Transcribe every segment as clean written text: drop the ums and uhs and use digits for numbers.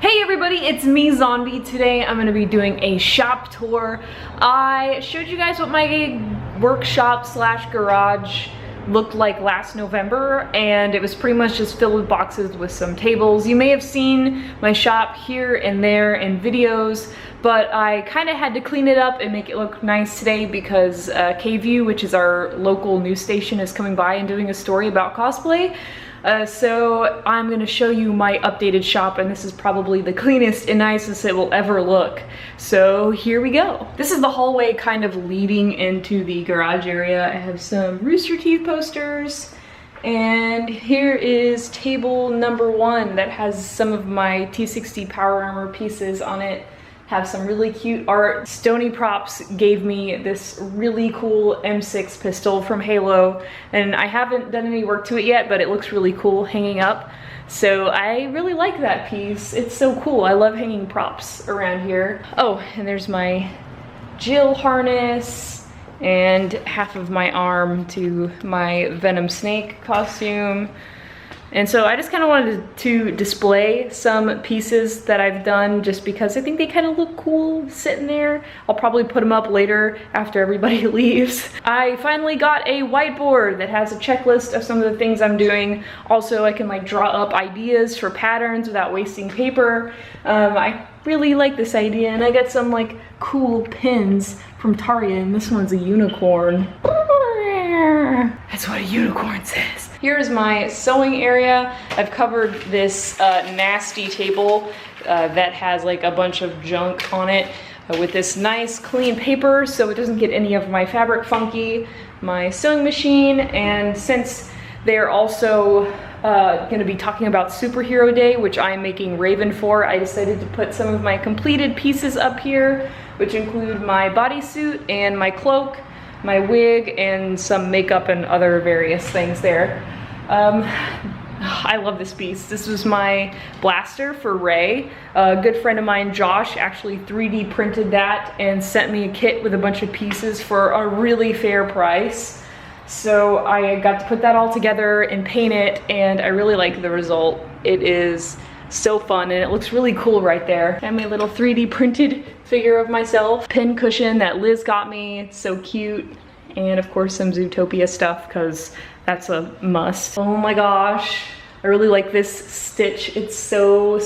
Hey everybody, it's me, Zombie. Today I'm going to be doing a shop tour. I showed you guys what my workshop slash garage looked like last November, and it was pretty much just filled with boxes with some tables. You may have seen my shop here and there in videos, but I kind of had to clean it up and make it look nice today because KView, which is our local news station, is coming by and doing a story about cosplay. So I'm gonna show you my updated shop, and this is probably the cleanest and nicest it will ever look. So here we go. This is the hallway kind of leading into the garage area. I have some Rooster Teeth posters, and here is table number 1 that has some of my T60 Power Armor pieces on it. Have some really cute art. Stony Props gave me this really cool M6 pistol from Halo, and I haven't done any work to it yet, but it looks really cool hanging up. So I really like that piece. It's so cool. I love hanging props around here. Oh, and there's my Jill harness and half of my arm to my Venom Snake costume. And so I just kind of wanted to display some pieces that I've done just because I think they kind of look cool sitting there. I'll probably put them up later after everybody leaves. I finally got a whiteboard that has a checklist of some of the things I'm doing. Also, I can like draw up ideas for patterns without wasting paper. I really like this idea, and I got some like cool pins from Target, and this one's a unicorn. That's what a unicorn says. Here's my sewing area. I've covered this nasty table that has like a bunch of junk on it with this nice clean paper so it doesn't get any of my fabric funky. My sewing machine, and since they're also going to be talking about Superhero Day, which I'm making Raven for, I decided to put some of my completed pieces up here, which include my bodysuit and my cloak, my wig, and some makeup and other various things there. I love this piece. This was my blaster for Ray. A good friend of mine, Josh, actually 3D printed that and sent me a kit with a bunch of pieces for a really fair price. So I got to put that all together and paint it, and I really like the result. It is so fun, and it looks really cool right there. I have my little 3D printed figure of myself. Pin cushion that Liz got me. It's so cute. And of course some Zootopia stuff, because that's a must. Oh my gosh, I really like this stitch. It's so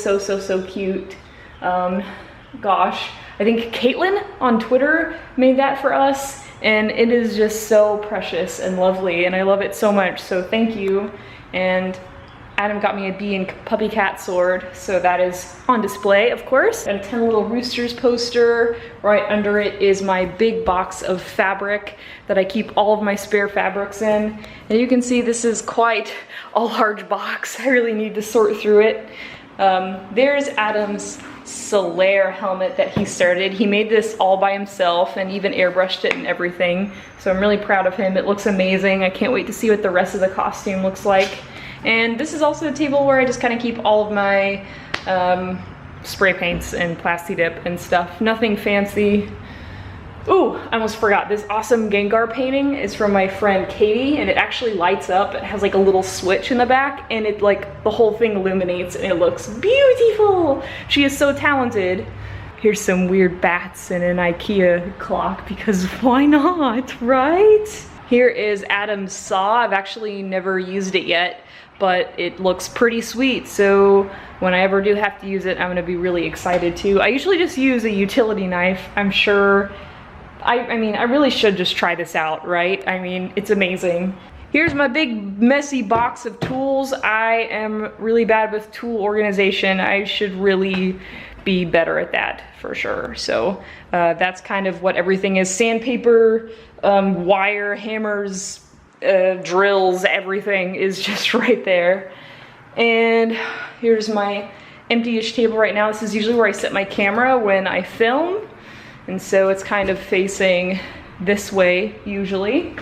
cute. Gosh, I think Caitlin on Twitter made that for us, and it is just so precious and lovely, and I love it so much, so thank you. And Adam got me a bee and puppy cat sword, so that is on display, of course. Got a 10 Little Roosters poster. Right under it is my big box of fabric that I keep all of my spare fabrics in. And you can see this is quite a large box. I really need to sort through it. There's Adam's Solare helmet that he started. He made this all by himself and even airbrushed it and everything. So I'm really proud of him. It looks amazing. I can't wait to see what the rest of the costume looks like. And this is also a table where I just kind of keep all of my spray paints and Plasti Dip and stuff. Nothing fancy. Ooh, I almost forgot. This awesome Gengar painting is from my friend Katie, and it actually lights up. It has like a little switch in the back, and it like the whole thing illuminates, and it looks beautiful. She is so talented. Here's some weird bats and an IKEA clock, because why not, right? Here is Adam's saw. I've actually never used it yet, but it looks pretty sweet, so when I ever do have to use it, I'm gonna be really excited too. I usually just use a utility knife. I'm sure, I mean, I really should just try this out, right? I mean, it's amazing. Here's my big messy box of tools. I am really bad with tool organization. I should really be better at that for sure. So that's kind of what everything is. Sandpaper, wire, hammers, drills, everything is just right there. And here's my Mph table right now. This is usually where I set my camera when I film, and so it's kind of facing this way usually.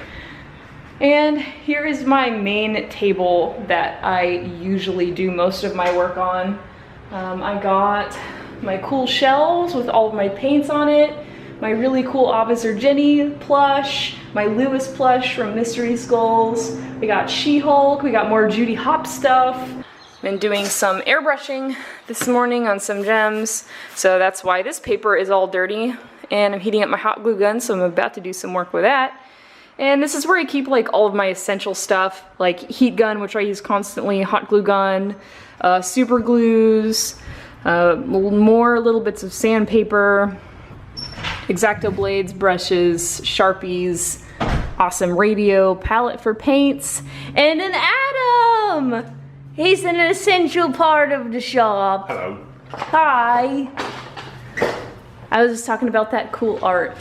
And here is my main table that I usually do most of my work on. I got my cool shelves with all of my paints on it, my really cool Officer Jenny plush, my Lewis plush from Mystery Skulls. We got She-Hulk, we got more Judy Hopps stuff. Been doing some airbrushing this morning on some gems, so that's why this paper is all dirty. And I'm heating up my hot glue gun, so I'm about to do some work with that. And this is where I keep like all of my essential stuff, like heat gun, which I use constantly, hot glue gun, super glues, more little bits of sandpaper, X-Acto blades, brushes, Sharpies, awesome radio, palette for paints, and an Adam! He's an essential part of the shop. Hello. Hi. I was just talking about that cool art.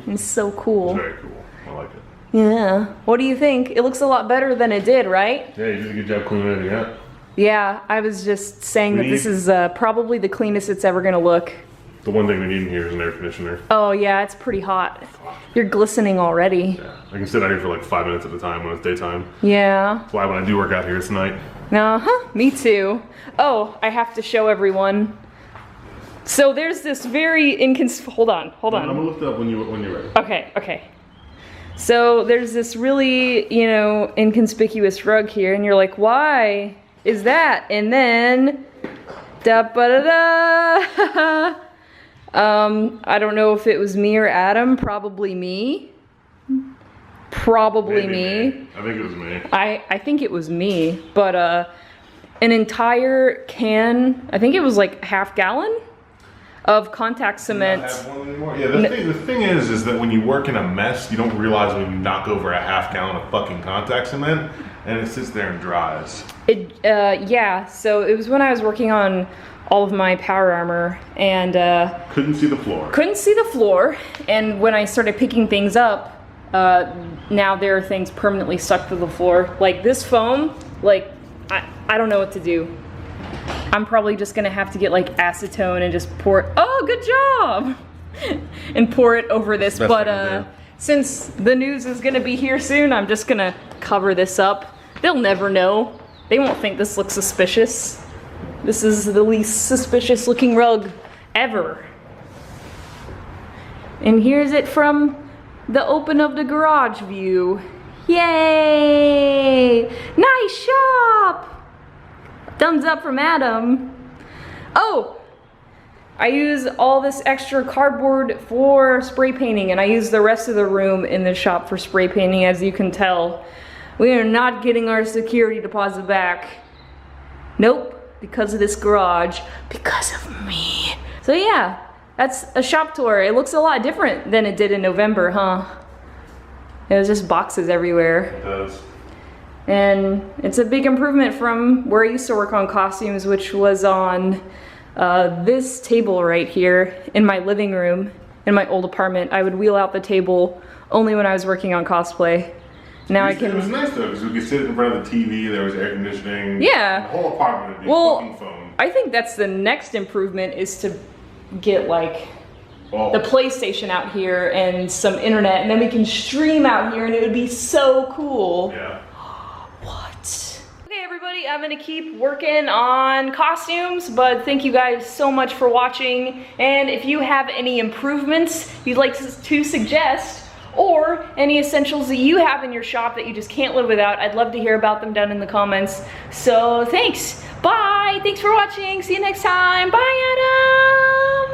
It's so cool. Very cool. I like it. Yeah. What do you think? It looks a lot better than it did, right? Yeah, you did a good job cleaning everything up. Yeah, I was just saying that this is probably the cleanest it's ever gonna look. The one thing we need in here is an air conditioner. Oh yeah, it's pretty hot. You're glistening already. Yeah, I can sit out here for like 5 minutes at a time when it's daytime. Yeah. That's why when I do work out here, it's night. Uh-huh, me too. Oh, I have to show everyone. So there's this very hold on. I'm gonna lift it up when you're ready. Okay. So there's this really, you know, inconspicuous rug here, and you're like, why is that? And then, da-ba-da-da. I don't know if it was me or Adam, probably me. Probably me. I think it was me. I think it was me, but an entire can, I think it was like half gallon of contact cement. Yeah, the thing is that when you work in a mess, you don't realize when you knock over a half gallon of fucking contact cement and it sits there and dries. Yeah, so it was when I was working on all of my power armor and couldn't see the floor. Couldn't see the floor, and when I started picking things up, now there are things permanently stuck to the floor. Like this foam, like I don't know what to do. I'm probably just gonna have to get like acetone and just pour it. Oh, good job! And pour it over this. But since the news is gonna be here soon, I'm just gonna cover this up. They'll never know. They won't think this looks suspicious. This is the least suspicious looking rug ever. And here's it from the open of the garage view. Yay! Nice shop! Thumbs up from Adam. Oh! I use all this extra cardboard for spray painting, and I use the rest of the room in the shop for spray painting, as you can tell. We are not getting our security deposit back. Nope, because of this garage. Because of me. So yeah, that's a shop tour. It looks a lot different than it did in November, huh? It was just boxes everywhere. It does. And it's a big improvement from where I used to work on costumes, which was on this table right here in my living room in my old apartment. I would wheel out the table only when I was working on cosplay. Now I can. It was nice though, because we could sit in front of the TV, there was air conditioning. Yeah. The whole apartment would be fucking phone. I think that's the next improvement, is to get like the PlayStation out here and some internet, and then we can stream out here and it would be so cool. Yeah. What? Okay everybody, I'm gonna keep working on costumes, but thank you guys so much for watching. And if you have any improvements you'd like to suggest, or any essentials that you have in your shop that you just can't live without, I'd love to hear about them down in the comments. So thanks, bye, thanks for watching, see you next time, bye Adam!